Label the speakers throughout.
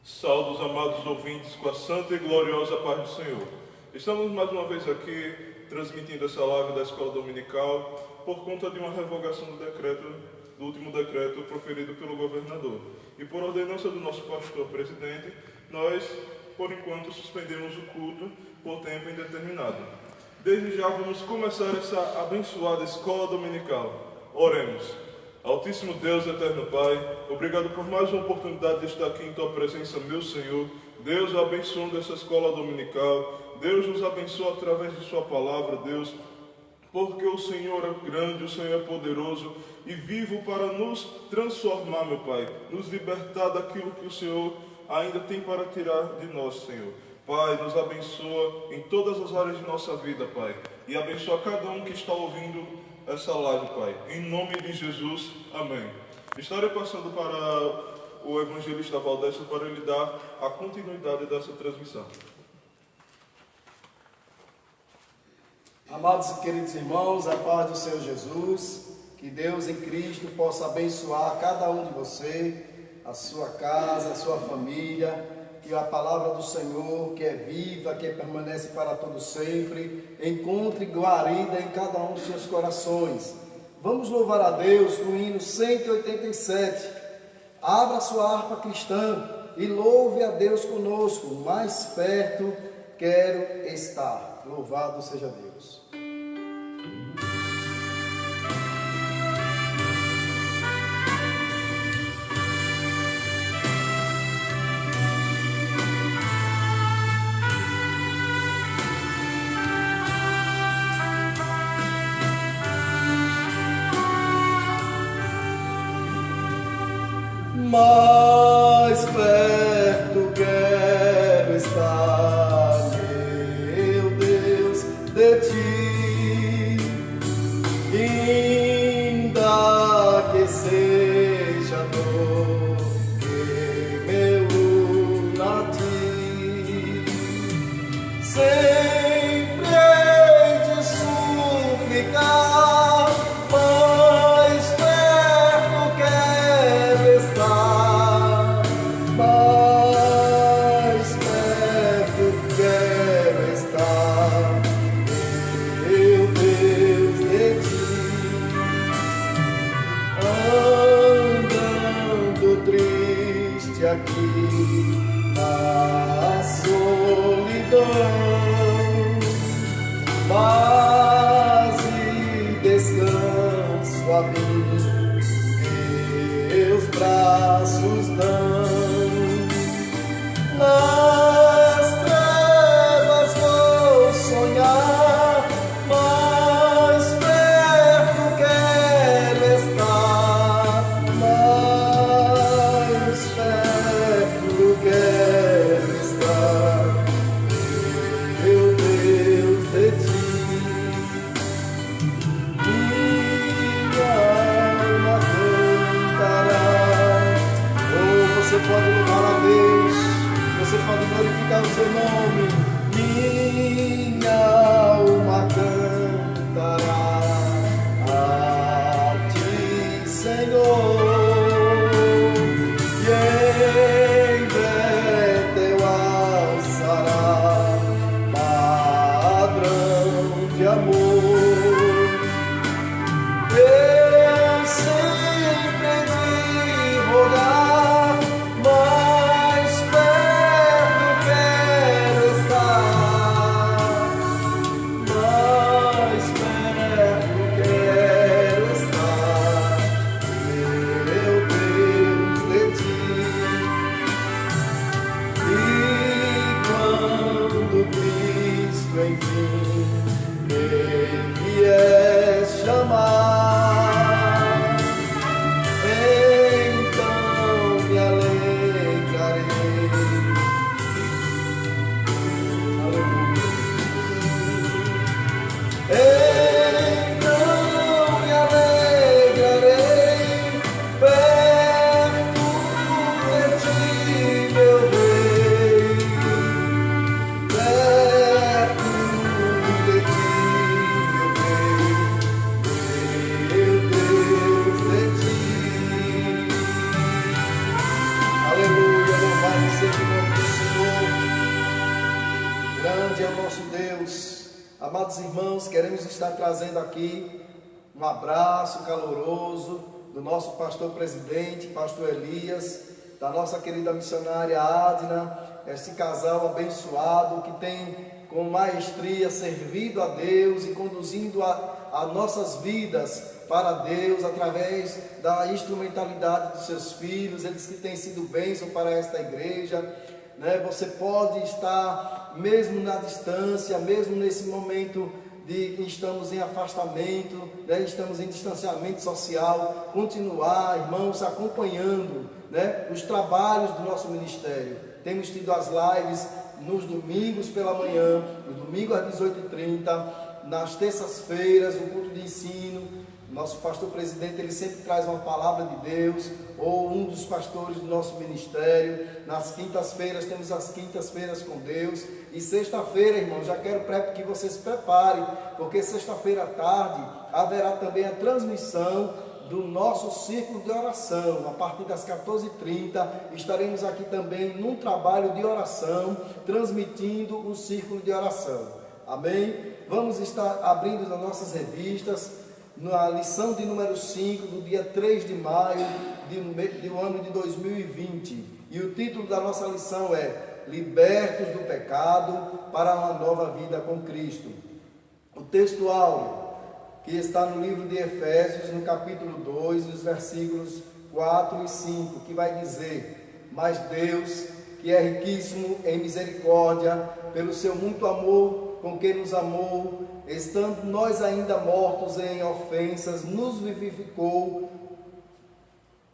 Speaker 1: Saúdos, amados ouvintes, com a santa e gloriosa paz do Senhor. Estamos mais uma vez aqui, transmitindo essa live da Escola Dominical, por conta de uma revogação do último decreto proferido pelo governador. E por ordenança do nosso pastor presidente, nós, por enquanto, suspendemos o culto por tempo indeterminado. Desde já vamos começar essa abençoada Escola Dominical. Oremos. Altíssimo Deus, eterno Pai, obrigado por mais uma oportunidade de estar aqui em Tua presença, meu Senhor. Deus, abençoando essa escola dominical. Deus nos abençoa através de Sua palavra, Deus, porque o Senhor é grande, o Senhor é poderoso e vivo para nos transformar, meu Pai, nos libertar daquilo que o Senhor ainda tem para tirar de nós, Senhor. Pai, nos abençoa em todas as áreas de nossa vida, Pai, e abençoa cada um que está ouvindo essa live, Pai, em nome de Jesus, amém. Estarei passando para o evangelista Valdécio para ele dar a continuidade dessa transmissão.
Speaker 2: Amados e queridos irmãos, a paz do Senhor Jesus, que Deus em Cristo possa abençoar cada um de vocês, a sua casa, a sua família, que a palavra do Senhor, que é viva, que permanece para todo sempre, encontre guarida em cada um dos seus corações. Vamos louvar a Deus no hino 187. Abra sua harpa cristã e louve a Deus conosco. Mais perto quero estar. Louvado seja Deus. Mais perto quero estar, meu Deus, de ti, ainda que seja dor que me una a ti, sempre hei de suplicar. Aqui na solidão, paz e descanso a mim, teus braços dão. Nas trevas vou sonhar, mais perto quero estar, mais perto quero estar, meu Deus, de ti. Minha alma cantará, Irmãos, queremos estar trazendo aqui um abraço caloroso do nosso pastor presidente, pastor Elias, da nossa querida missionária Adna, esse casal abençoado que tem com maestria servido a Deus e conduzindo a nossas vidas para Deus através da instrumentalidade dos seus filhos, eles que têm sido bênção para esta igreja, né? Você pode estar mesmo na distância, mesmo nesse momento de que estamos em afastamento, né? Estamos em distanciamento social, continuar, irmãos, acompanhando, né, os trabalhos do nosso ministério. Temos tido as lives nos domingos pela manhã, no domingo às 18h30, nas terças-feiras, o culto de ensino. Nosso pastor presidente, ele sempre traz uma palavra de Deus, ou um dos pastores do nosso ministério. Nas quintas-feiras, temos as quintas-feiras com Deus. E sexta-feira, irmão, já quero que vocês se preparem, porque sexta-feira à tarde haverá também a transmissão do nosso círculo de oração. A partir das 14h30, estaremos aqui também num trabalho de oração, transmitindo o círculo de oração. Amém? Vamos estar abrindo nas nossas revistas, na lição de número 5, do dia 3 de maio do ano de 2020. E o título da nossa lição é Libertos do Pecado para uma Nova Vida com Cristo. O texto áureo, que está no livro de Efésios, no capítulo 2, nos versículos 4 e 5, que vai dizer: Mas Deus, que é riquíssimo em misericórdia, pelo seu muito amor com que nos amou, estando nós ainda mortos em ofensas, nos vivificou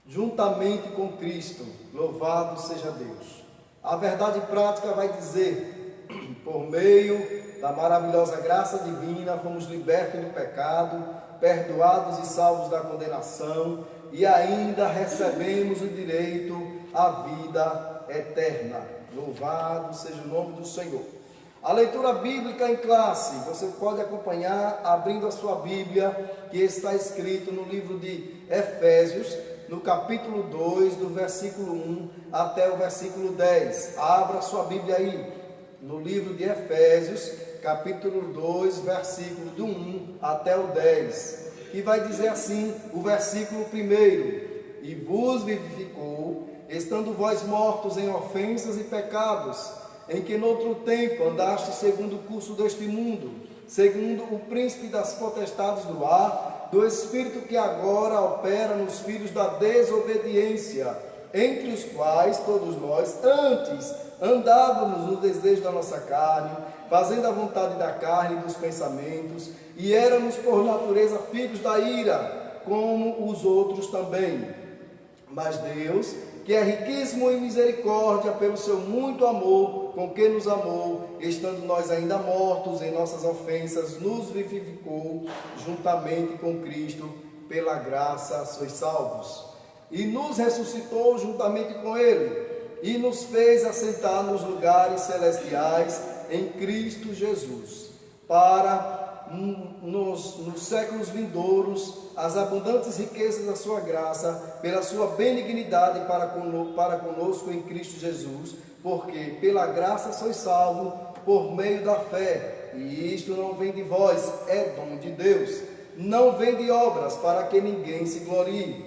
Speaker 2: juntamente com Cristo. Louvado seja Deus. A verdade prática vai dizer: por meio da maravilhosa graça divina, fomos libertos do pecado, perdoados e salvos da condenação, e ainda recebemos o direito à vida eterna. Louvado seja o nome do Senhor. A leitura bíblica em classe, você pode acompanhar abrindo a sua Bíblia, que está escrito no livro de Efésios, no capítulo 2, do versículo 1 até o versículo 10. Abra a sua Bíblia aí, no livro de Efésios, capítulo 2, versículo do 1 até o 10, que vai dizer assim, o versículo 1: E vos vivificou, estando vós mortos em ofensas e pecados, em que noutro tempo andaste segundo o curso deste mundo, segundo o príncipe das potestades do ar, do espírito que agora opera nos filhos da desobediência, entre os quais todos nós antes andávamos nos desejos da nossa carne, fazendo a vontade da carne e dos pensamentos, e éramos por natureza filhos da ira, como os outros também. Mas Deus, que é riquíssimo em misericórdia, pelo seu muito amor com que nos amou, estando nós ainda mortos em nossas ofensas, nos vivificou juntamente com Cristo, pela graça sois salvos. E nos ressuscitou juntamente com Ele, e nos fez assentar nos lugares celestiais em Cristo Jesus, para nos séculos vindouros as abundantes riquezas da sua graça, pela sua benignidade para conosco em Cristo Jesus, porque pela graça sois salvos por meio da fé, e isto não vem de vós, é dom de Deus, não vem de obras, para que ninguém se glorie,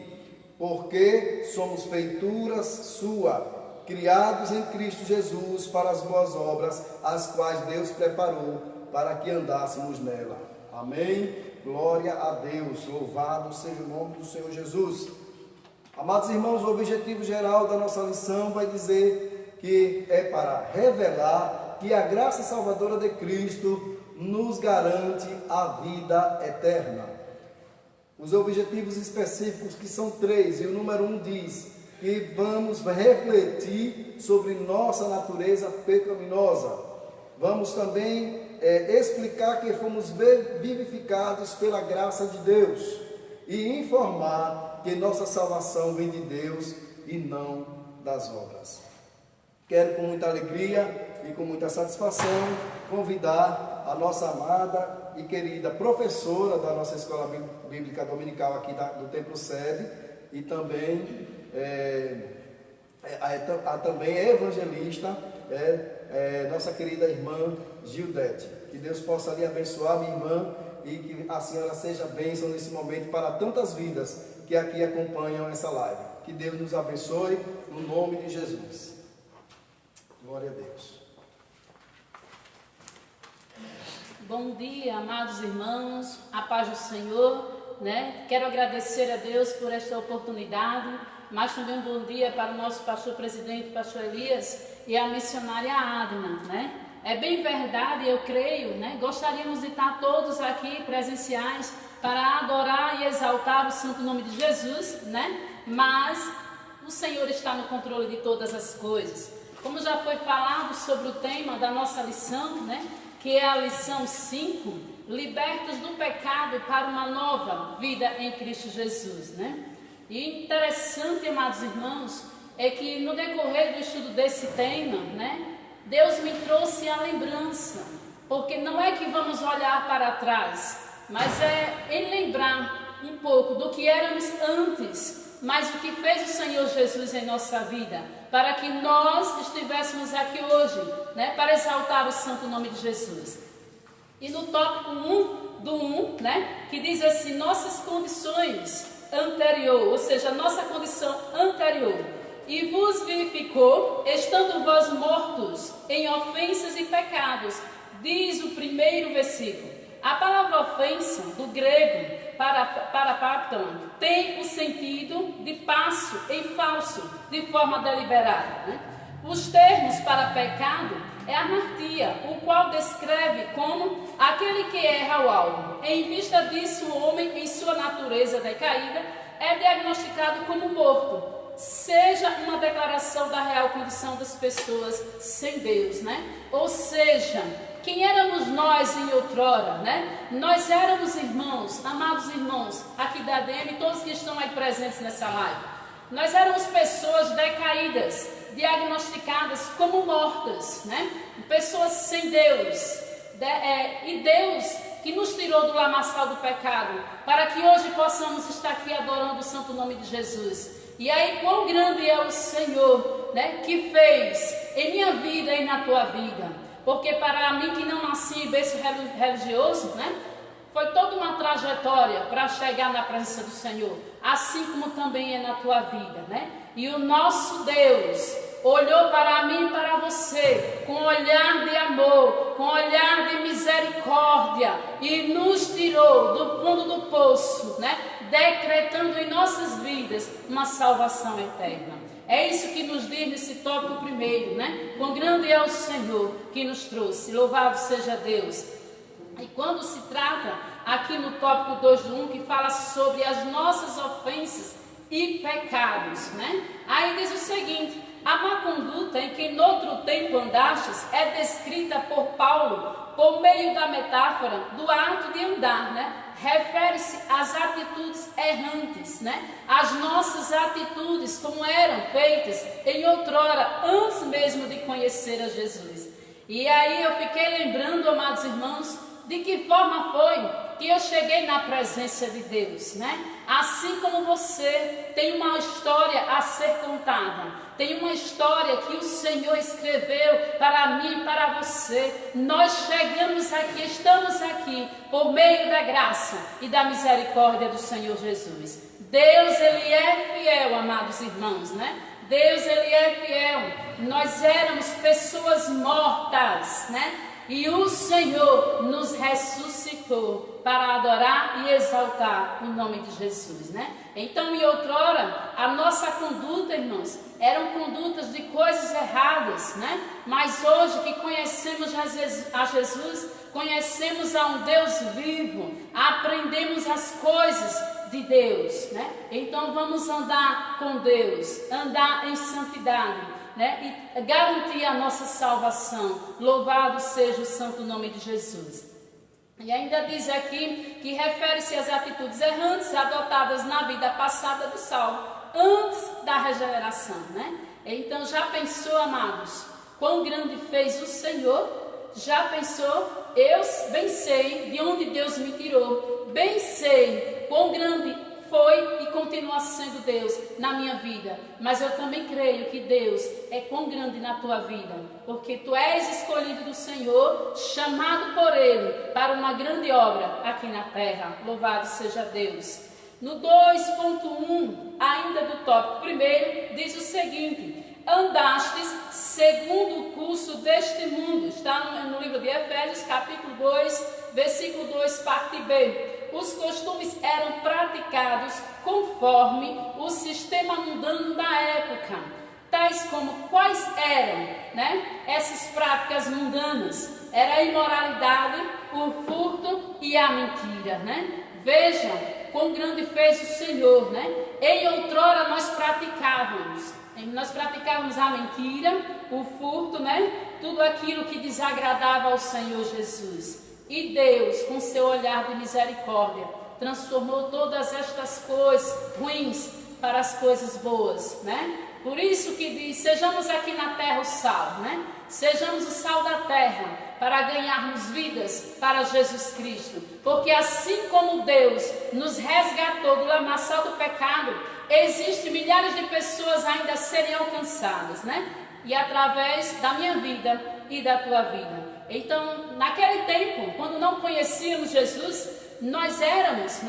Speaker 2: porque somos feituras sua, criados em Cristo Jesus para as boas obras, as quais Deus preparou para que andássemos nela. Amém? Glória a Deus, louvado seja o nome do Senhor Jesus. Amados irmãos, o objetivo geral da nossa lição vai dizer que é para revelar que a graça salvadora de Cristo nos garante a vida eterna. Os objetivos específicos, que são 3, e o número 1 diz que vamos refletir sobre nossa natureza pecaminosa. Vamos também explicar que fomos vivificados pela graça de Deus e informar que nossa salvação vem de Deus e não das obras. Quero, com muita alegria e com muita satisfação, convidar a nossa amada e querida professora da nossa Escola Bíblica Dominical aqui do Templo Sede, e também também evangelista, nossa querida irmã Gildete. Que Deus possa lhe abençoar, minha irmã, e que a senhora seja bênção nesse momento para tantas vidas que aqui acompanham essa live. Que Deus nos abençoe, no nome de Jesus. Glória a Deus.
Speaker 3: Bom dia, amados irmãos, a paz do Senhor, Quero agradecer a Deus por esta oportunidade, mas também um bom dia para o nosso pastor presidente, pastor Elias, e a missionária Adna, É bem verdade, eu creio, Gostaríamos de estar todos aqui presenciais para adorar e exaltar o santo nome de Jesus, Mas o Senhor está no controle de todas as coisas. Como já foi falado sobre o tema da nossa lição, que é a lição 5, libertos do pecado para uma nova vida em Cristo Jesus, E interessante, amados irmãos, é que no decorrer do estudo desse tema, Deus me trouxe a lembrança, porque não é que vamos olhar para trás, mas é em lembrar um pouco do que éramos antes, mas o que fez o Senhor Jesus em nossa vida, para que nós estivéssemos aqui hoje, para exaltar o santo nome de Jesus. E no tópico 1, que diz assim, nossas condições anterior, ou seja, nossa condição anterior, e vos vivificou, estando vós mortos em ofensas e pecados, diz o primeiro versículo. A palavra ofensa, do grego, parapapton, tem o sentido de passo em falso, de forma deliberada. Os termos para pecado é amartia, o qual descreve como aquele que erra o alvo. Em vista disso, o homem, em sua natureza decaída, é diagnosticado como morto. Seja uma declaração da real condição das pessoas sem Deus, Ou seja, quem éramos nós em outrora, Nós éramos irmãos, amados irmãos, aqui da ADM, todos que estão aí presentes nessa live. Nós éramos pessoas decaídas, diagnosticadas como mortas, Pessoas sem Deus. E Deus que nos tirou do lamaçal do pecado, para que hoje possamos estar aqui adorando o santo nome de Jesus. E aí, quão grande é o Senhor, que fez em minha vida e na tua vida. Porque para mim que não nasci em berço religioso, foi toda uma trajetória para chegar na presença do Senhor. Assim como também é na tua vida, E o nosso Deus olhou para mim e para você com olhar de amor, com olhar de misericórdia e nos tirou do fundo do poço, decretando em nossas vidas uma salvação eterna. É isso que nos diz nesse tópico primeiro, Quão grande é o Senhor que nos trouxe, louvado seja Deus. E quando se trata aqui no tópico 2 do 1, que fala sobre as nossas ofensas e pecados, Aí diz o seguinte: a má conduta em que noutro tempo andastes é descrita por Paulo por meio da metáfora do ato de andar, Refere-se às atitudes errantes, As nossas atitudes como eram feitas em outrora, antes mesmo de conhecer a Jesus. E aí eu fiquei lembrando, amados irmãos, de que forma foi que eu cheguei na presença de Deus, Assim como você tem uma história a ser contada, tem uma história que o Senhor escreveu para mim e para você. Nós chegamos aqui, estamos aqui por meio da graça e da misericórdia do Senhor Jesus. Deus, Ele é fiel, amados irmãos, Deus, Ele é fiel. Nós éramos pessoas mortas, E o Senhor nos ressuscitou para adorar e exaltar o nome de Jesus, Então, em outrora, a nossa conduta, irmãos, eram condutas de coisas erradas, Mas hoje que conhecemos a Jesus, conhecemos a um Deus vivo, aprendemos as coisas de Deus, Então, vamos andar com Deus, andar em santidade, e garantir a nossa salvação. Louvado seja o santo nome de Jesus. E ainda diz aqui que refere-se às atitudes errantes adotadas na vida passada do salvo, antes da regeneração, Então já pensou, amados, quão grande fez o Senhor? Já pensou? Eu bem sei de onde Deus me tirou, bem sei quão grande foi e continua sendo Deus na minha vida. Mas eu também creio que Deus é quão grande na tua vida, porque tu és escolhido do Senhor, chamado por Ele para uma grande obra aqui na terra. Louvado seja Deus. No 2.1, ainda do tópico primeiro, diz o seguinte: andastes segundo o curso deste mundo. Está no livro de Efésios, capítulo 2, versículo 2, parte B. Os costumes eram praticados conforme o sistema mundano da época, tais como quais eram, essas práticas mundanas. Era a imoralidade, o furto e a mentira, Vejam quão grande fez o Senhor, Em outrora nós praticávamos a mentira, o furto, Tudo aquilo que desagradava ao Senhor Jesus. E Deus, com seu olhar de misericórdia, transformou todas estas coisas ruins para as coisas boas, Por isso que diz, sejamos aqui na terra o sal, Sejamos o sal da terra, para ganharmos vidas para Jesus Cristo. Porque assim como Deus nos resgatou do lamaçal do pecado, existem milhares de pessoas ainda a serem alcançadas, E através da minha vida e da tua vida. Então, naquele tempo, quando não conhecíamos Jesus, nós éramos,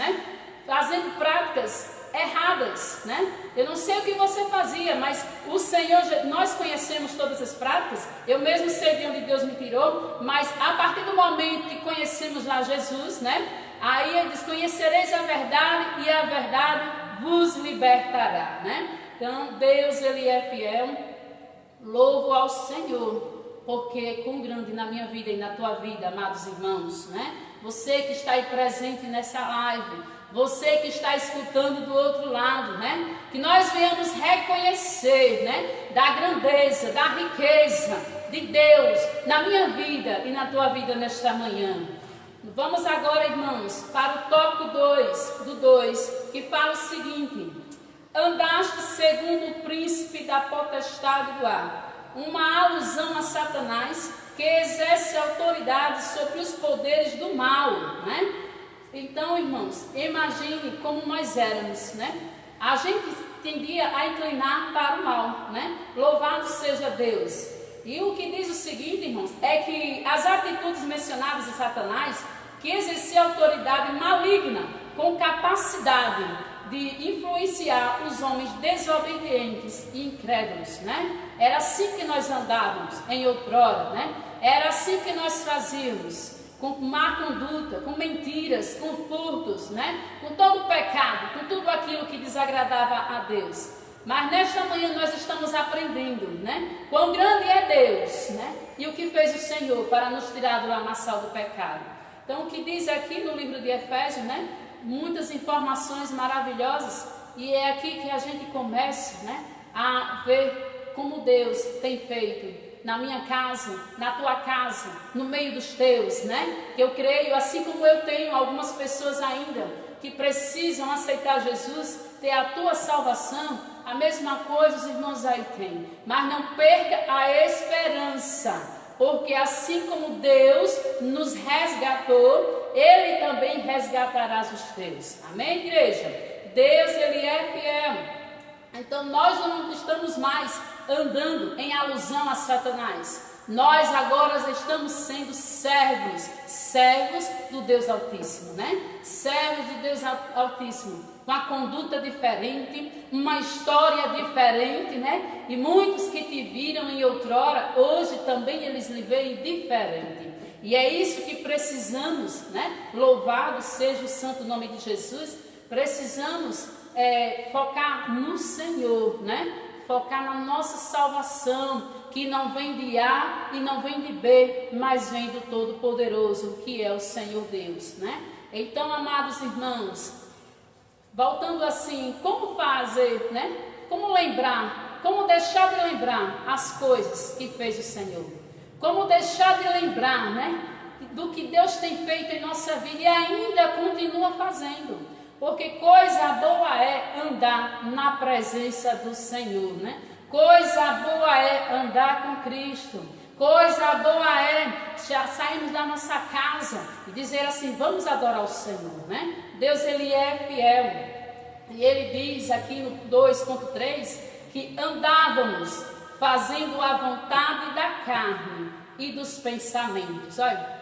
Speaker 3: fazendo práticas erradas, Eu não sei o que você fazia, mas o Senhor, nós conhecemos todas as práticas. Eu mesmo sei de onde Deus me tirou, mas a partir do momento que conhecemos lá Jesus, Aí ele diz, conhecereis a verdade e a verdade vos libertará, Então, Deus, Ele é fiel. Louvo ao Senhor, porque quão grande na minha vida e na tua vida, amados irmãos, Você que está aí presente nessa live, você que está escutando do outro lado, Que nós venhamos reconhecer, da grandeza, da riqueza de Deus na minha vida e na tua vida nesta manhã. Vamos agora, irmãos, para o tópico 2, que fala o seguinte: andaste segundo o príncipe da potestade do ar. Uma alusão a Satanás, que exerce autoridade sobre os poderes do mal, Então, irmãos, imagine como nós éramos, A gente tendia a inclinar para o mal, Louvado seja Deus. E o que diz o seguinte, irmãos, é que as atitudes mencionadas em Satanás, que exercia autoridade maligna, com capacidade de influenciar os homens desobedientes e incrédulos, Era assim que nós andávamos em outrora, Era assim que nós fazíamos, com má conduta, com mentiras, com furtos, Com todo o pecado, com tudo aquilo que desagradava a Deus. Mas nesta manhã nós estamos aprendendo, Quão grande é Deus, E o que fez o Senhor para nos tirar do lamaçal do pecado. Então, o que diz aqui no livro de Efésios, Muitas informações maravilhosas, e é aqui que a gente começa, a ver como Deus tem feito na minha casa, na tua casa, no meio dos teus, Que eu creio, assim como eu tenho algumas pessoas ainda que precisam aceitar Jesus, ter a tua salvação, a mesma coisa os irmãos aí têm. Mas não perca a esperança, porque assim como Deus nos resgatou, Ele também resgatará os teus. Amém, igreja? Deus, Ele é fiel. Então nós não estamos mais andando em alusão a Satanás. Nós agora estamos sendo servos do Deus Altíssimo, Servos do Deus Altíssimo, com a conduta diferente, uma história diferente, E muitos que te viram em outrora, hoje também eles lhe veem diferente. E é isso que precisamos, Louvado seja o santo nome de Jesus. Precisamos focar no Senhor, Focar na nossa salvação, que não vem de A e não vem de B, mas vem do Todo-Poderoso, que é o Senhor Deus, Então, amados irmãos, voltando assim, como fazer, Como lembrar, como deixar de lembrar as coisas que fez o Senhor? Como deixar de lembrar, do que Deus tem feito em nossa vida e ainda continua fazendo? Porque coisa boa é andar na presença do Senhor, Coisa boa é andar com Cristo. Coisa boa é já sairmos da nossa casa e dizer assim, vamos adorar o Senhor, Deus, Ele é fiel. E ele diz aqui no 2,3 que andávamos fazendo a vontade da carne e dos pensamentos. Olha,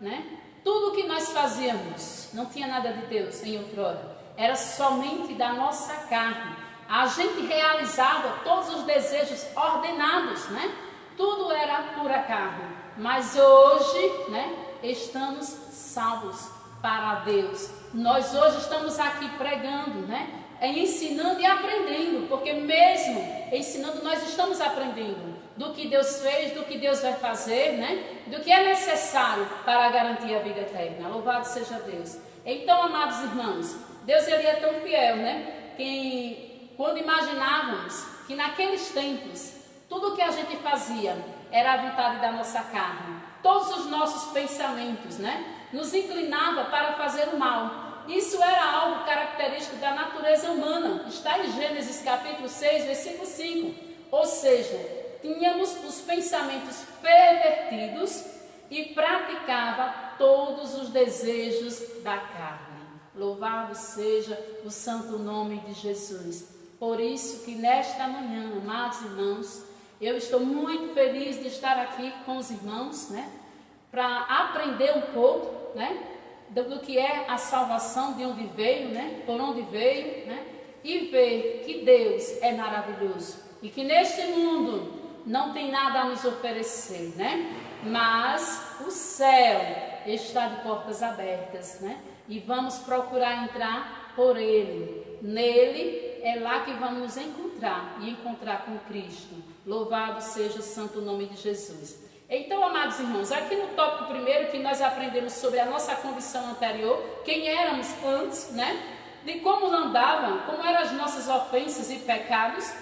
Speaker 3: né? Tudo que nós fazíamos não tinha nada de Deus em outrora, era somente da nossa carne. A gente realizava todos os desejos ordenados, né? Tudo era pura carne. Mas hoje, né, estamos salvos para Deus. Nós hoje estamos aqui pregando, né? Ensinando e aprendendo, porque mesmo ensinando nós estamos aprendendo do que Deus fez, do que Deus vai fazer, né? Do que é necessário para garantir a vida eterna. Louvado seja Deus. Então, amados irmãos, Deus ele é tão fiel, né? Que quando imaginávamos que naqueles tempos tudo que a gente fazia era a vontade da nossa carne, todos os nossos pensamentos, né? Nos inclinava para fazer o mal. Isso era algo característico da natureza humana. Está em Gênesis capítulo 6, versículo 5. Ou seja, tínhamos os pensamentos pervertidos e praticava todos os desejos da carne. Louvado seja o santo nome de Jesus. Por isso que nesta manhã, amados irmãos, eu estou muito feliz de estar aqui com os irmãos, né? Para aprender um pouco, né? Do que é a salvação, de onde veio, né? Por onde veio, né? E ver que Deus é maravilhoso e que neste mundo não tem nada a nos oferecer, né? Mas o céu está de portas abertas, né? E vamos procurar entrar por Ele. Nele é lá que vamos nos encontrar e encontrar com Cristo. Louvado seja o santo nome de Jesus. Então, amados irmãos, aqui no tópico primeiro que nós aprendemos sobre a nossa condição anterior, quem éramos antes, né? De como andavam, como eram as nossas ofensas e pecados.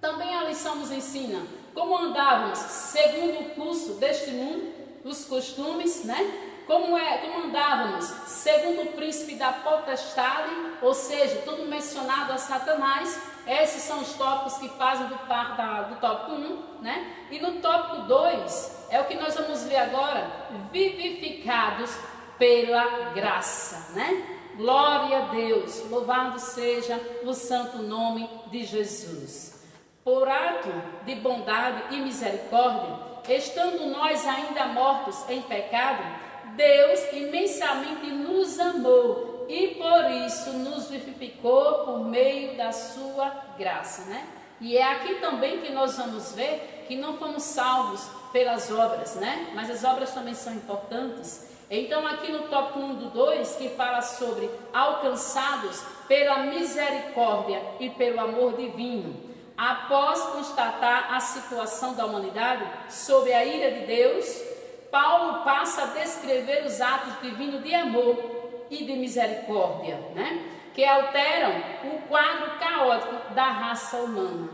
Speaker 3: Também a lição nos ensina como andávamos segundo o curso deste mundo, os costumes, né? Como andávamos segundo o príncipe da potestade, ou seja, tudo mencionado a Satanás. Esses são os tópicos que fazem do tópico 1, né? E no tópico 2, é o que nós vamos ver agora, vivificados pela graça, né? Glória a Deus, louvado seja o santo nome de Jesus. Por ato de bondade e misericórdia, estando nós ainda mortos em pecado, Deus imensamente nos amou e por isso nos vivificou por meio da sua graça, né? E é aqui também que nós vamos ver que não fomos salvos pelas obras, né? Mas as obras também são importantes. Então aqui no tópico 1 do 2, que fala sobre alcançados pela misericórdia e pelo amor divino, após constatar a situação da humanidade sob a ira de Deus, Paulo passa a descrever os atos divinos de amor e de misericórdia, né? Que alteram o quadro caótico da raça humana.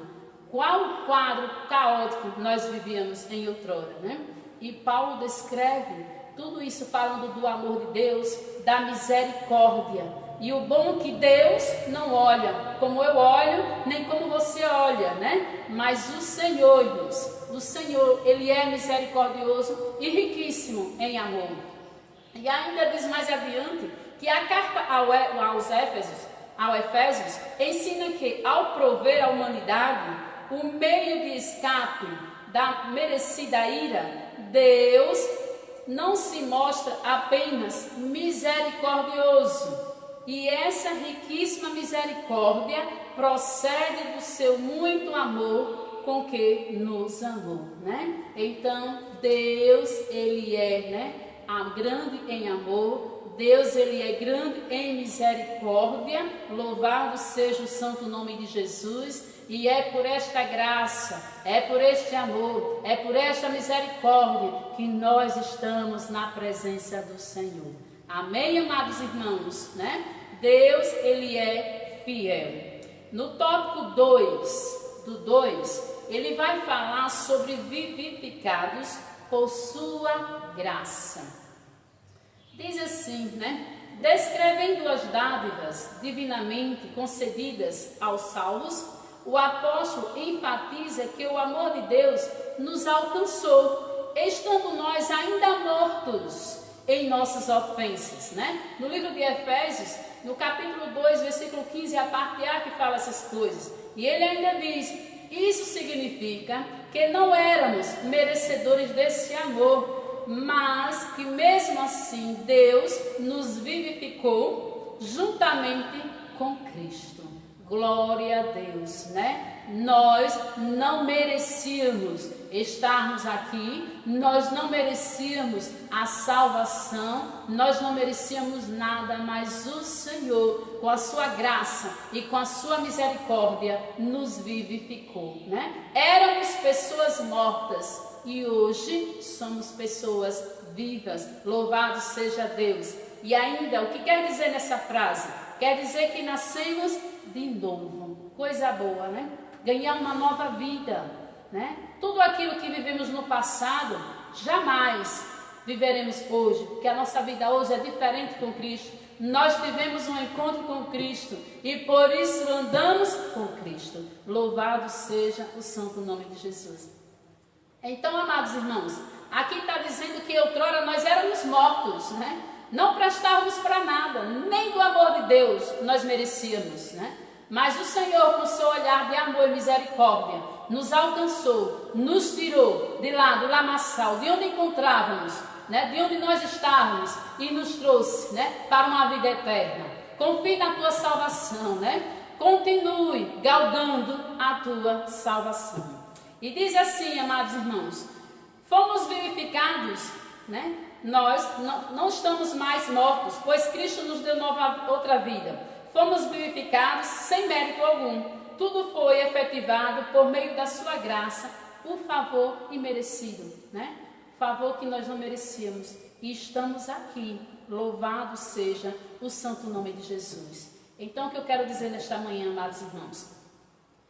Speaker 3: Qual quadro caótico nós vivíamos em outrora, né? E Paulo descreve tudo isso falando do amor de Deus, da misericórdia. E o bom que Deus não olha como eu olho, nem como você olha, né? Mas o Senhor, irmãos, o Senhor, Ele é misericordioso e riquíssimo em amor. E ainda diz mais adiante que a carta aos Efésios ensina que ao prover à humanidade o meio de escape da merecida ira, Deus não se mostra apenas misericordioso. E essa riquíssima misericórdia procede do seu muito amor com que nos amou, né? Então, Deus, Ele é, né, grande em amor. Deus, Ele é grande em misericórdia. Louvado seja o santo nome de Jesus. E é por esta graça, é por este amor, é por esta misericórdia que nós estamos na presença do Senhor. Amém, amados irmãos, né? Deus, Ele é fiel. No tópico 2, ele vai falar sobre vivificados por sua graça. Diz assim, né? Descrevendo as dádivas divinamente concedidas aos salvos, o apóstolo enfatiza que o amor de Deus nos alcançou, estando nós ainda mortos em nossas ofensas, né? No livro de Efésios, no capítulo 2, versículo 15, é a parte A que fala essas coisas. E ele ainda diz: isso significa que não éramos merecedores desse amor, mas que mesmo assim Deus nos vivificou juntamente com Cristo. Glória a Deus, né? Nós não merecíamos estarmos aqui, nós não merecíamos a salvação, nós não merecíamos nada, mas o Senhor, com a sua graça e com a sua misericórdia, nos vivificou, né? Éramos pessoas mortas e hoje somos pessoas vivas. Louvado seja Deus. E ainda, o que quer dizer nessa frase? Quer dizer que nascemos de novo. Coisa boa, né? Ganhar uma nova vida, né? Tudo aquilo que vivemos no passado, jamais viveremos hoje, porque a nossa vida hoje é diferente com Cristo. Nós tivemos um encontro com Cristo e por isso andamos com Cristo. Louvado seja o santo nome de Jesus. Então, amados irmãos, aqui está dizendo que outrora nós éramos mortos, né? Não prestávamos para nada, nem do amor de Deus nós merecíamos, né? Mas o Senhor, com seu olhar de amor e misericórdia, nos alcançou, nos tirou de lá do lamaçal, de onde encontrávamos, né? De onde nós estávamos, e nos trouxe, né? Para uma vida eterna. Confie na tua salvação, né? Continue galgando a tua salvação. E diz assim, amados irmãos: fomos vivificados, né? Nós não estamos mais mortos, pois Cristo nos deu outra vida. Fomos vivificados sem mérito algum. Tudo foi efetivado por meio da sua graça, o favor imerecido, né? Favor que nós não merecíamos. E estamos aqui. Louvado seja o santo nome de Jesus. Então, o que eu quero dizer nesta manhã, amados irmãos?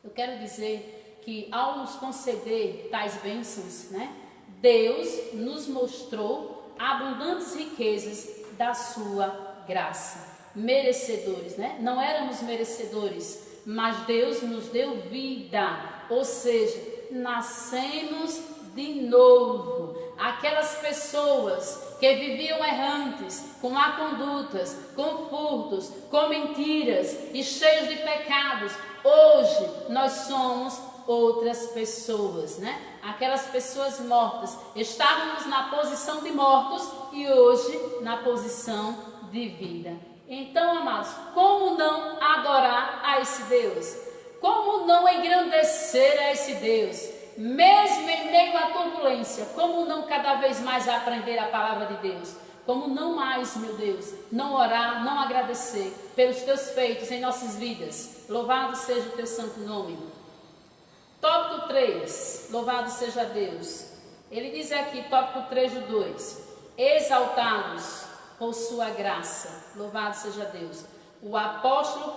Speaker 3: Eu quero dizer que ao nos conceder tais bênçãos, né? Deus nos mostrou abundantes riquezas da sua graça. Merecedores, né? Não éramos merecedores, mas Deus nos deu vida, ou seja, nascemos de novo. Aquelas pessoas que viviam errantes, com má condutas, com furtos, com mentiras e cheios de pecados, hoje nós somos outras pessoas, né? Aquelas pessoas mortas, estávamos na posição de mortos e hoje na posição de vida. Então, amados, como não adorar a esse Deus? Como não engrandecer a esse Deus? Mesmo em meio à turbulência, como não cada vez mais aprender a palavra de Deus? Como não mais, meu Deus, não orar, não agradecer pelos teus feitos em nossas vidas? Louvado seja o teu santo nome. Tópico 3, louvado seja Deus. Ele diz aqui, tópico 3 do 2, exaltados por sua graça, louvado seja Deus. O apóstolo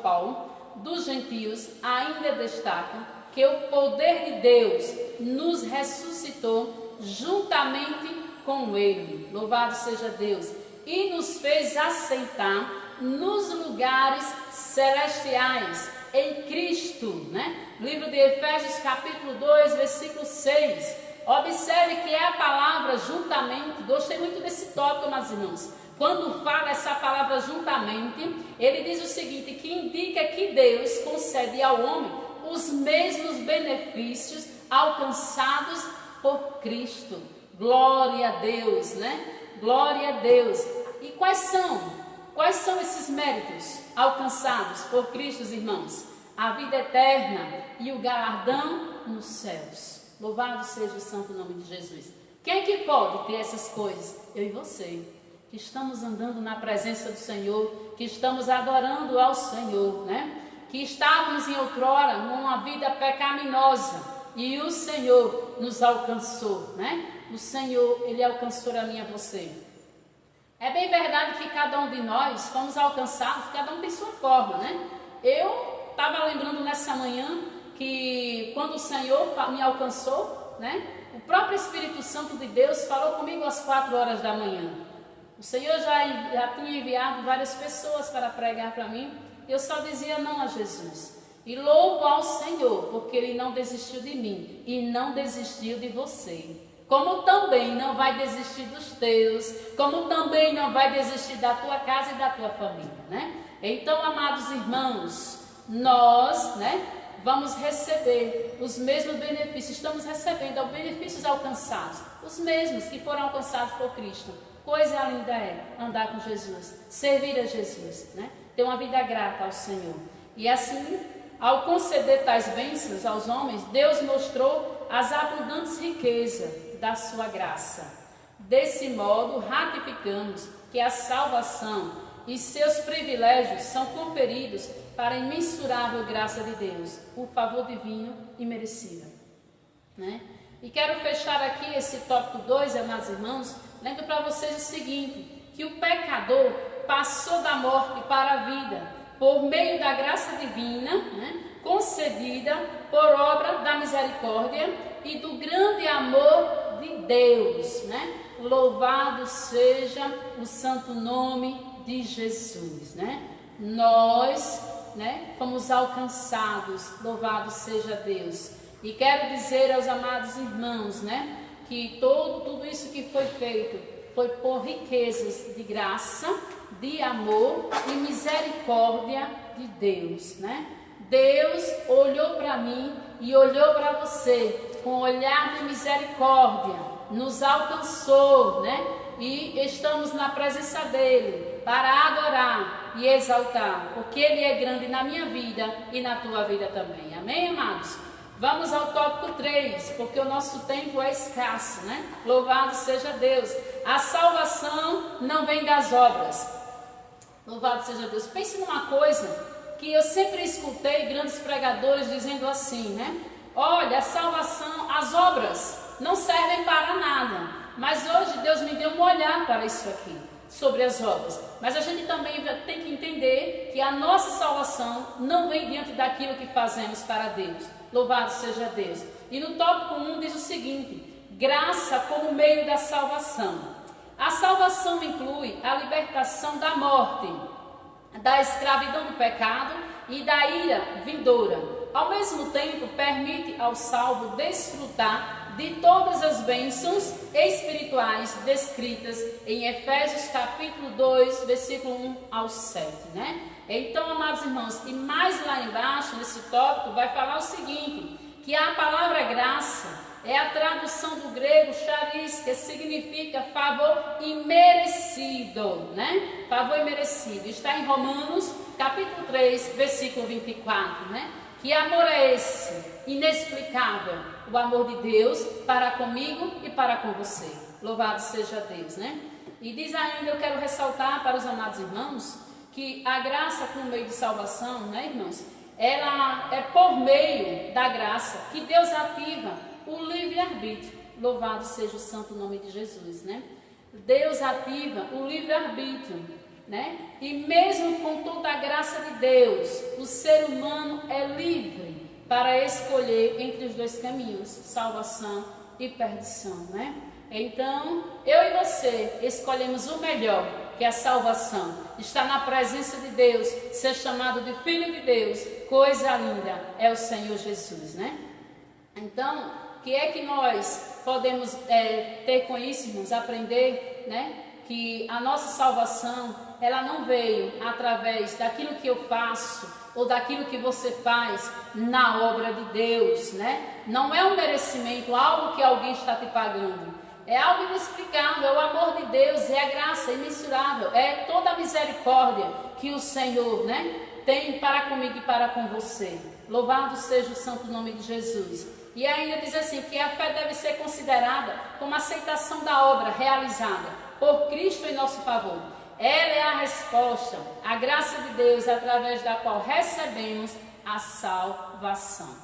Speaker 3: Paulo, dos gentios, ainda destaca que o poder de Deus nos ressuscitou juntamente com ele, louvado seja Deus, e nos fez assentar nos lugares celestiais em Cristo, né? Livro de Efésios capítulo 2, versículo 6. Observe que é a palavra juntamente. Gostei muito desse tópico, meus irmãos. Quando fala essa palavra juntamente, ele diz o seguinte, que indica que Deus concede ao homem os mesmos benefícios alcançados por Cristo. Glória a Deus, né? Glória a Deus. E quais são esses méritos alcançados por Cristo, irmãos? A vida eterna e o galardão nos céus. Louvado seja o santo nome de Jesus. Quem que pode ter essas coisas? Eu e você, que estamos andando na presença do Senhor, que estamos adorando ao Senhor, né? Que estávamos em outrora numa vida pecaminosa e o Senhor nos alcançou, né? O Senhor, Ele alcançou a mim e a você. É bem verdade que cada um de nós fomos alcançados, cada um tem sua forma, né? Eu estava lembrando nessa manhã que quando o Senhor me alcançou, né? O próprio Espírito Santo de Deus falou comigo às 4 horas da manhã. O Senhor já tinha enviado várias pessoas para pregar para mim. Eu só dizia não a Jesus. E louvo ao Senhor, porque Ele não desistiu de mim e não desistiu de você. como também não vai desistir dos teus, como também não vai desistir da tua casa e da tua família, né? Então, amados irmãos, nós, né, vamos receber os mesmos benefícios, estamos recebendo benefícios alcançados, os mesmos que foram alcançados por Cristo. Coisa linda é andar com Jesus, servir a Jesus, né? Ter uma vida grata ao Senhor. E assim, ao conceder tais bênçãos aos homens, Deus mostrou as abundantes riquezas da sua graça. Desse modo, ratificamos que a salvação e seus privilégios são conferidos para a imensurável graça de Deus, o favor divino e merecido, né? E quero fechar aqui esse tópico 2, amados irmãos, lendo para vocês o seguinte, que o pecador passou da morte para a vida, por meio da graça divina, né, concedida por obra da misericórdia e do grande amor de Deus, né? Louvado seja o santo nome de Jesus, né? Nós, né, fomos alcançados, louvado seja Deus. E quero dizer aos amados irmãos, né, que tudo isso que foi feito foi por riquezas de graça, de amor e misericórdia de Deus, né? Deus olhou para mim e olhou para você com olhar de misericórdia, nos alcançou, né? E estamos na presença dele para adorar e exaltar, porque ele é grande na minha vida e na tua vida também. Amém, amados? Vamos ao tópico 3, porque o nosso tempo é escasso, né? Louvado seja Deus. A salvação não vem das obras. Louvado seja Deus. Pense numa coisa que eu sempre escutei grandes pregadores dizendo assim, né? Olha, a salvação, as obras não servem para nada. Mas hoje Deus me deu um olhar para isso aqui, sobre as obras. Mas a gente também tem que entender que a nossa salvação não vem diante daquilo que fazemos para Deus. Louvado seja Deus. E no tópico 1 diz o seguinte: graça como meio da salvação. A salvação inclui a libertação da morte, da escravidão do pecado e da ira vindoura. Ao mesmo tempo, permite ao salvo desfrutar de todas as bênçãos espirituais descritas em Efésios capítulo 2, versículo 1 ao 7, né? Então, amados irmãos, e mais lá embaixo, nesse tópico, vai falar o seguinte, que a palavra graça é a tradução do grego charis, que significa favor imerecido, né? Favor imerecido. Está em Romanos, capítulo 3, versículo 24, né? Que amor é esse? Inexplicável. O amor de Deus para comigo e para com você. Louvado seja Deus, né? E diz ainda, eu quero ressaltar para os amados irmãos, que a graça como meio de salvação, né, irmãos? Ela é por meio da graça que Deus ativa o livre-arbítrio. Louvado seja o santo nome de Jesus, né? Deus ativa o livre-arbítrio, né? E mesmo com toda a graça de Deus, o ser humano é livre para escolher entre os dois caminhos, salvação e perdição, né? Então, eu e você escolhemos o melhor, que é a salvação. Está na presença de Deus, ser chamado de filho de Deus, coisa linda, é o Senhor Jesus, né? Então, o que é que nós podemos ter com isso, irmãos? Aprender, né? Que a nossa salvação, ela não veio através daquilo que eu faço, ou daquilo que você faz na obra de Deus, né? Não é um merecimento, algo que alguém está te pagando. É algo inexplicável, é o amor de Deus, é a graça imensurável, é toda a misericórdia que o Senhor, né, tem para comigo e para com você. Louvado seja o santo nome de Jesus. E ainda diz assim, que a fé deve ser considerada como aceitação da obra realizada por Cristo em nosso favor. Ela é a resposta, a graça de Deus através da qual recebemos a salvação,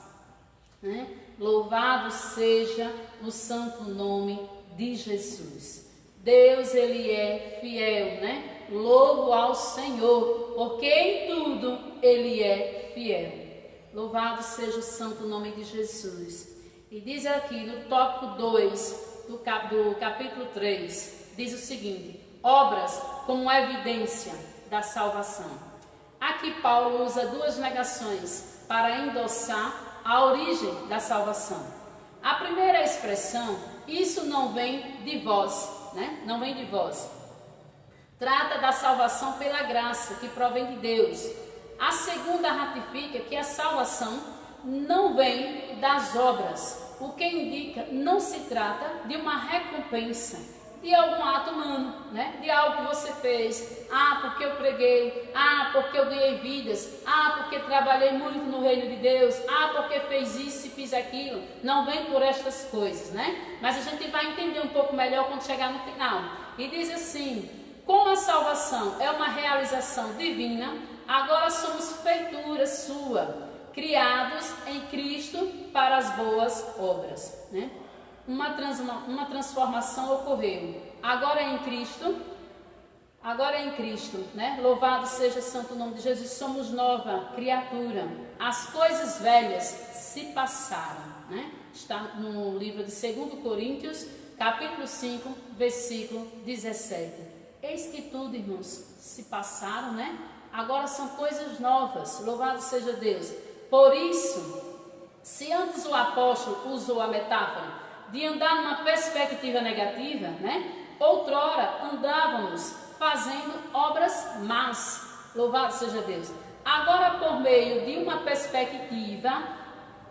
Speaker 3: né? Louvado seja o santo nome de Jesus. Deus, ele é fiel, né? Louvo ao Senhor, porque em tudo ele é fiel. Louvado seja o santo nome de Jesus. E diz aqui no tópico 2 do capítulo 3, diz o seguinte: obras como evidência da salvação. Aqui Paulo usa duas negações para endossar a origem da salvação. A primeira expressão isso não vem de vós, né? Não vem de vós. Trata da salvação pela graça, que provém de Deus. A segunda ratifica que a salvação não vem das obras, o que indica não se trata de uma recompensa, de algum ato humano, né? De algo que você fez, porque eu preguei, porque eu ganhei vidas, porque trabalhei muito no reino de Deus, porque fez isso e fiz aquilo. Não vem por estas coisas, né? Mas a gente vai entender um pouco melhor quando chegar no final. E diz assim: como a salvação é uma realização divina, agora somos feitura sua, criados em Cristo para as boas obras, né? Uma transformação ocorreu. Agora é em Cristo, né? Louvado seja o santo nome de Jesus. Somos nova criatura. As coisas velhas se passaram, né? Está no livro de 2 Coríntios, capítulo 5, versículo 17. Eis que tudo, irmãos, se passaram, né? Agora são coisas novas. Louvado seja Deus. Por isso, se antes o apóstolo usou a metáfora de andar numa perspectiva negativa, né? Outrora andávamos fazendo obras más, louvado seja Deus. Agora, por meio de uma perspectiva,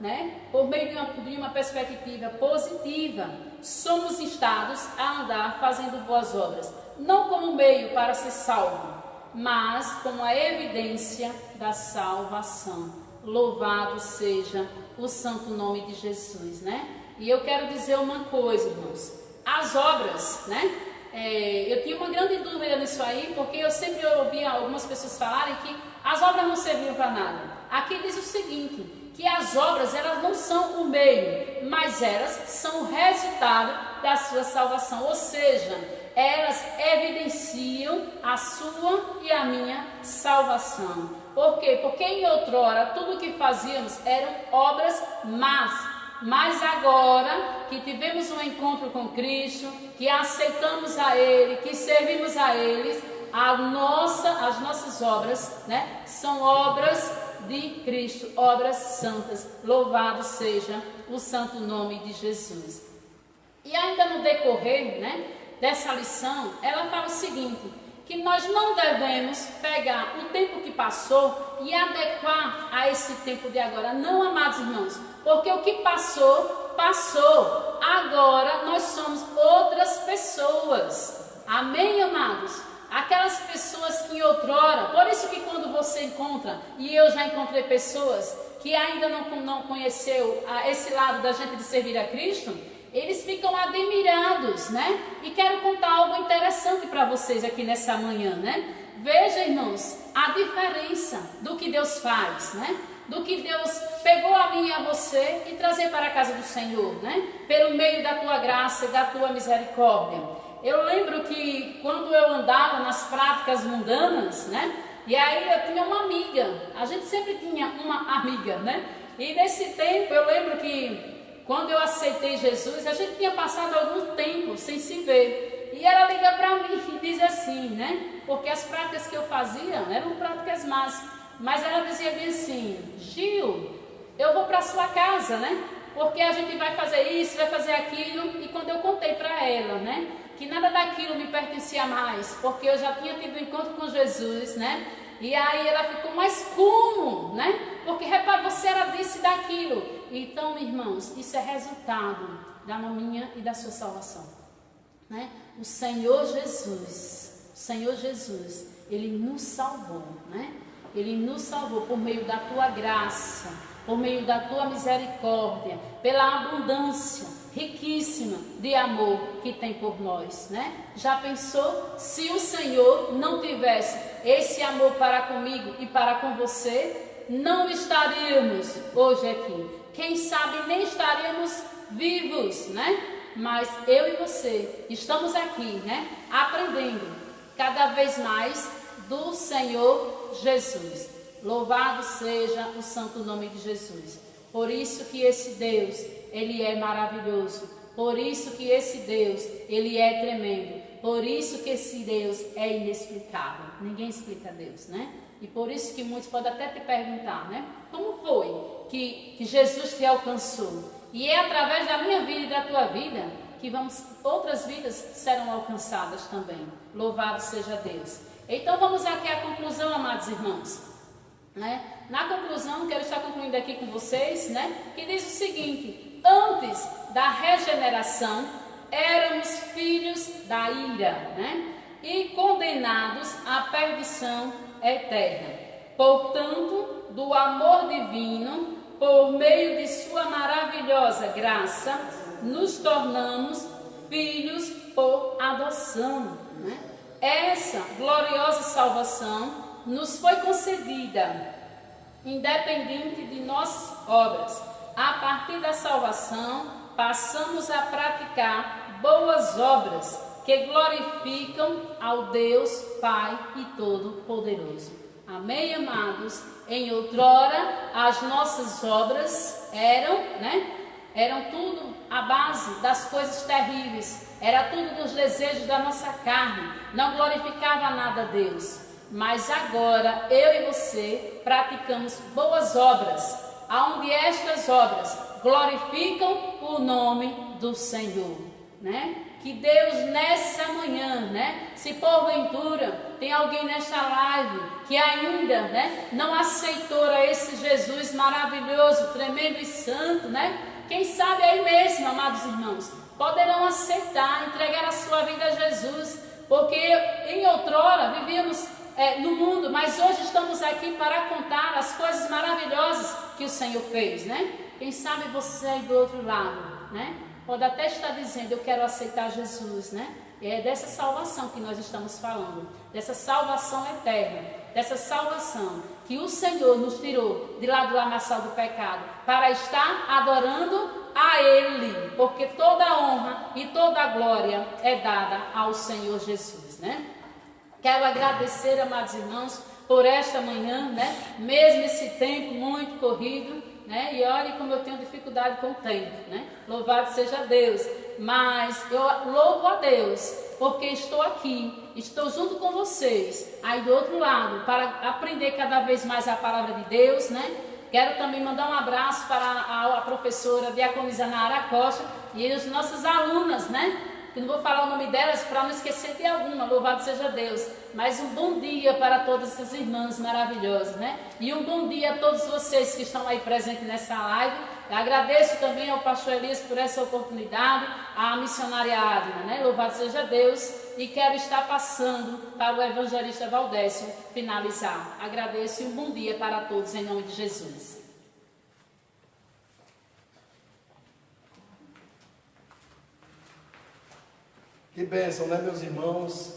Speaker 3: né? Por meio de uma perspectiva positiva, somos instados a andar fazendo boas obras, não como meio para ser salvo, mas como a evidência da salvação. Louvado seja o santo nome de Jesus, né? E eu quero dizer uma coisa, irmãos. As obras, né? Eu tinha uma grande dúvida nisso aí, porque eu sempre ouvia algumas pessoas falarem que as obras não serviam para nada. Aqui diz o seguinte, que as obras, elas não são o meio, mas elas são o resultado da sua salvação. Ou seja, elas evidenciam a sua e a minha salvação. Por quê? Porque em outrora, tudo o que fazíamos eram obras más. Mas agora que tivemos um encontro com Cristo, que aceitamos a Ele, que servimos a Ele, as nossas obras, né, são obras de Cristo, obras santas. Louvado seja o santo nome de Jesus. E ainda no decorrer, né, dessa lição, ela fala o seguinte, que nós não devemos pegar o tempo que passou e adequar a esse tempo de agora. Não, amados irmãos, porque o que passou, passou. Agora nós somos outras pessoas. Amém, amados? Aquelas pessoas que em outrora, por isso que quando você encontra, e eu já encontrei pessoas que ainda não conheceu esse lado da gente de servir a Cristo, eles ficam admirados, né? E quero contar algo interessante para vocês aqui nessa manhã, né? Veja, irmãos, a diferença do que Deus faz, né? Do que Deus pegou a mim e a você e trazer para a casa do Senhor, né? Pelo meio da tua graça e da tua misericórdia. Eu lembro que quando eu andava nas práticas mundanas, né? E aí eu tinha uma amiga, a gente sempre tinha uma amiga, né? E nesse tempo eu lembro que quando eu aceitei Jesus, a gente tinha passado algum tempo sem se ver. E ela liga para mim e diz assim, né? Porque as práticas que eu fazia eram práticas más. Mas ela dizia bem assim, Gil, eu vou para a sua casa, né? Porque a gente vai fazer isso, vai fazer aquilo. E quando eu contei para ela, né? Que nada daquilo me pertencia mais, porque eu já tinha tido um encontro com Jesus, né? E aí ela ficou, mas como, né? Porque repare, você era disso e daquilo. Então, irmãos, isso é resultado da minha e da sua salvação, né? O Senhor Jesus, Ele nos salvou, né? Ele nos salvou por meio da tua graça, por meio da tua misericórdia, pela abundância riquíssima de amor que tem por nós, né? Já pensou se o Senhor não tivesse esse amor para comigo e para com você, não estaríamos hoje aqui. Quem sabe nem estaríamos vivos, né? Mas eu e você estamos aqui, né? Aprendendo cada vez mais do Senhor Jesus. Louvado seja o santo nome de Jesus. Por isso que esse Deus, Ele é maravilhoso. Por isso que esse Deus, Ele é tremendo. Por isso que esse Deus é inexplicável. Ninguém explica Deus, né? E por isso que muitos podem até te perguntar, né? Como foi que Jesus te alcançou? E é através da minha vida e da tua vida que outras vidas serão alcançadas também. Louvado seja Deus. Então vamos aqui à conclusão, amados irmãos. Na conclusão, quero estar concluindo aqui com vocês, que diz o seguinte: antes da regeneração, éramos filhos da ira, e condenados à perdição eterna. Portanto, do amor divino, por meio de sua maravilhosa graça, nos tornamos filhos por adoção. Essa gloriosa salvação nos foi concedida, independente de nossas obras. A partir da salvação, passamos a praticar boas obras que glorificam ao Deus Pai e Todo-Poderoso. Amém, amados? Em outrora, as nossas obras eram tudo a base das coisas terríveis, era tudo dos desejos da nossa carne, não glorificava nada a Deus. Mas agora, eu e você praticamos boas obras, aonde estas obras glorificam o nome do Senhor, Que Deus nessa manhã, se porventura tem alguém nesta live que ainda, não aceitou a esse Jesus maravilhoso, tremendo e santo, Quem sabe aí mesmo, amados irmãos, poderão aceitar, entregar a sua vida a Jesus, porque em outrora vivíamos no mundo, mas hoje estamos aqui para contar as coisas maravilhosas que o Senhor fez, Quem sabe você aí do outro lado, pode até estar dizendo: eu quero aceitar Jesus, E é dessa salvação que nós estamos falando, dessa salvação eterna, dessa salvação que o Senhor nos tirou de lá do lamaçal do pecado, para estar adorando a Ele, porque toda a honra e toda a glória é dada ao Senhor Jesus, Quero agradecer, amados irmãos, por esta manhã, mesmo esse tempo muito corrido, e olhe como eu tenho dificuldade com o tempo, Louvado seja Deus, mas eu louvo a Deus, porque estou aqui, estou junto com vocês, aí do outro lado, para aprender cada vez mais a palavra de Deus, Quero também mandar um abraço para a professora Diaconisa Nara Costa e as nossas alunas, que não vou falar o nome delas para não esquecer de alguma, louvado seja Deus. Mas um bom dia para todas essas irmãs maravilhosas, E um bom dia a todos vocês que estão aí presentes nessa live. Eu agradeço também ao pastor Elias por essa oportunidade, à missionária Adna, louvado seja Deus. E quero estar passando para o evangelista Valdécio finalizar. Agradeço e um bom dia para todos em nome de Jesus.
Speaker 2: Que bênção, meus irmãos?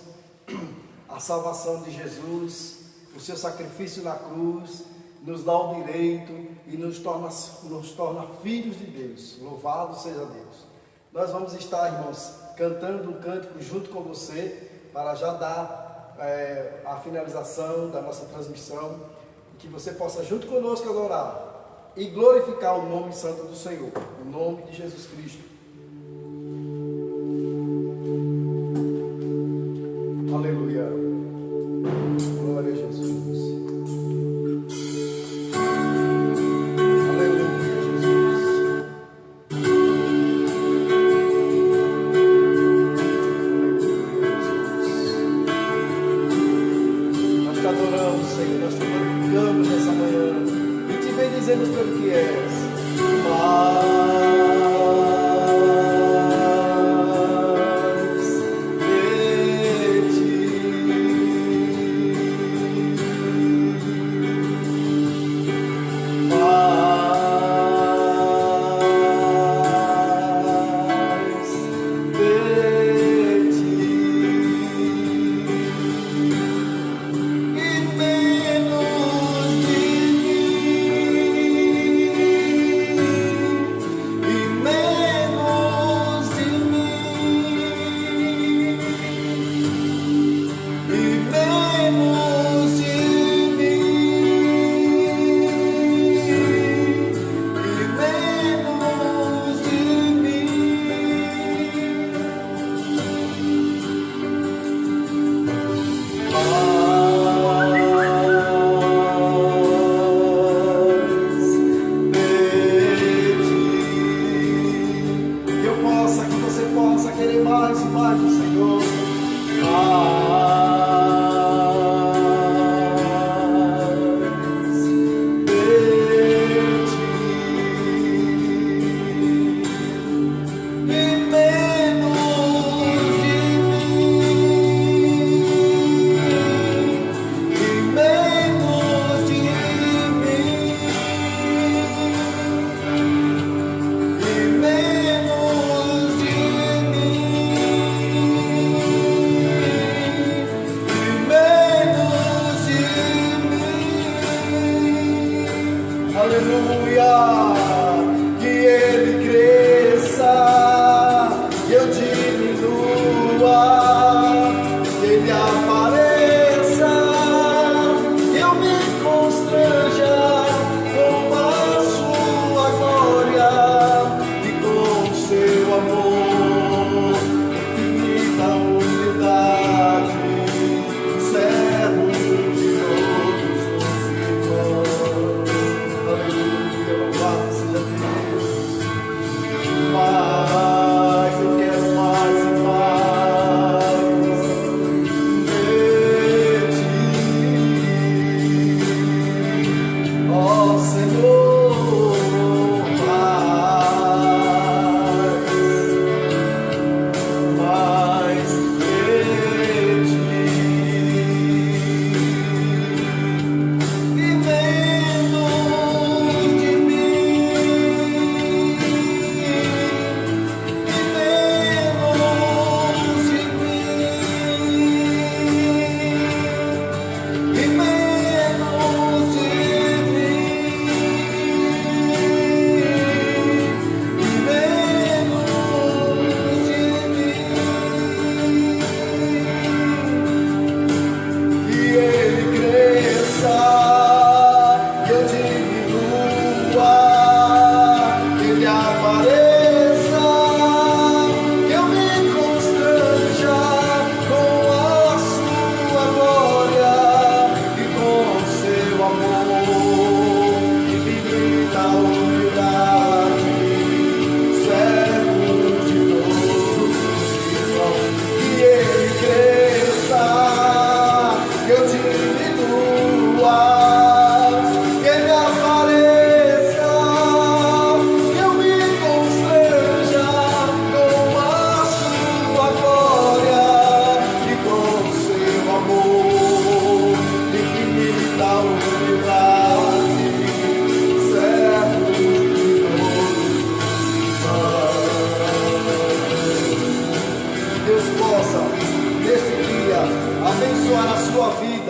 Speaker 2: A salvação de Jesus, o seu sacrifício na cruz, nos dá o direito e nos torna filhos de Deus. Louvado seja Deus. Nós vamos estar, irmãos, cantando um cântico junto com você, para já dar a finalização da nossa transmissão, que você possa junto conosco adorar e glorificar o nome santo do Senhor, o nome de Jesus Cristo. Aleluia. Glória a Jesus. Aleluia, Jesus. Aleluia, Jesus. Nós te adoramos, Senhor. Nós te glorificamos nessa manhã e te bendizemos pelo que és.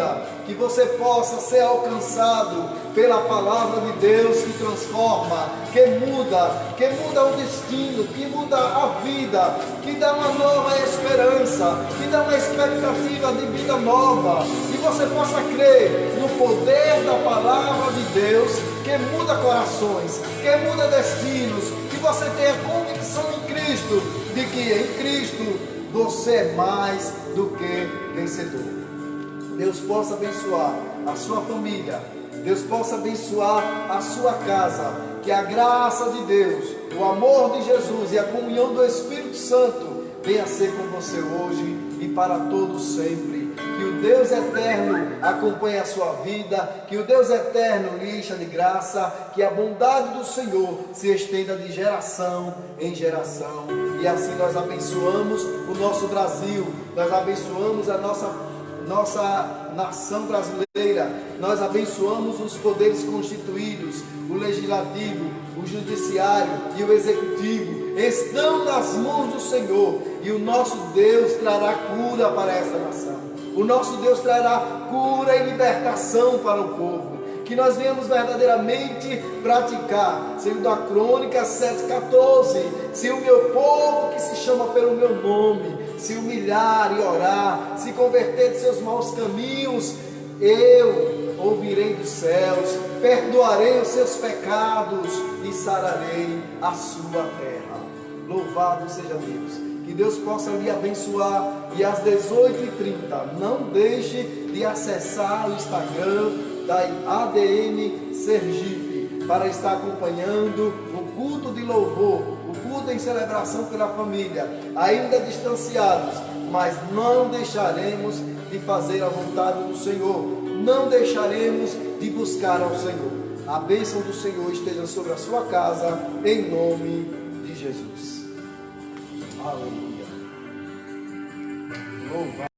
Speaker 2: vida, que você possa ser alcançado pela palavra de Deus que transforma, que muda o destino, que muda a vida, que dá uma nova esperança, que dá uma expectativa de vida nova, que você possa crer no poder da palavra de Deus, que muda corações, que muda destinos, que você tenha convicção em Cristo, de que em Cristo você é mais do que vencedor. Deus possa abençoar a sua família, Deus possa abençoar a sua casa, que a graça de Deus, o amor de Jesus e a comunhão do Espírito Santo venha ser com você hoje e para todos sempre. Que o Deus eterno acompanhe a sua vida, que o Deus eterno lhe encha de graça, que a bondade do Senhor se estenda de geração em geração. E assim nós abençoamos o nosso Brasil, nós abençoamos a nossa nação brasileira, nós abençoamos os poderes constituídos, o legislativo, o judiciário e o executivo, estão nas mãos do Senhor, e o nosso Deus trará cura para esta nação, o nosso Deus trará cura e libertação para o povo, que nós venhamos verdadeiramente praticar, segundo a Crônicas 7,14, se o meu povo que se chama pelo meu nome, se humilhar e orar, se converter de seus maus caminhos, eu ouvirei dos céus, perdoarei os seus pecados e sararei a sua terra. Louvado seja Deus. Que Deus possa lhe abençoar. E às 18h30, não deixe de acessar o Instagram da ADM Sergipe para estar acompanhando o culto de louvor, o culto em celebração pela família, ainda distanciados, mas não deixaremos de fazer a vontade do Senhor, não deixaremos de buscar ao Senhor. A bênção do Senhor esteja sobre a sua casa, em nome de Jesus. Aleluia. Louvado.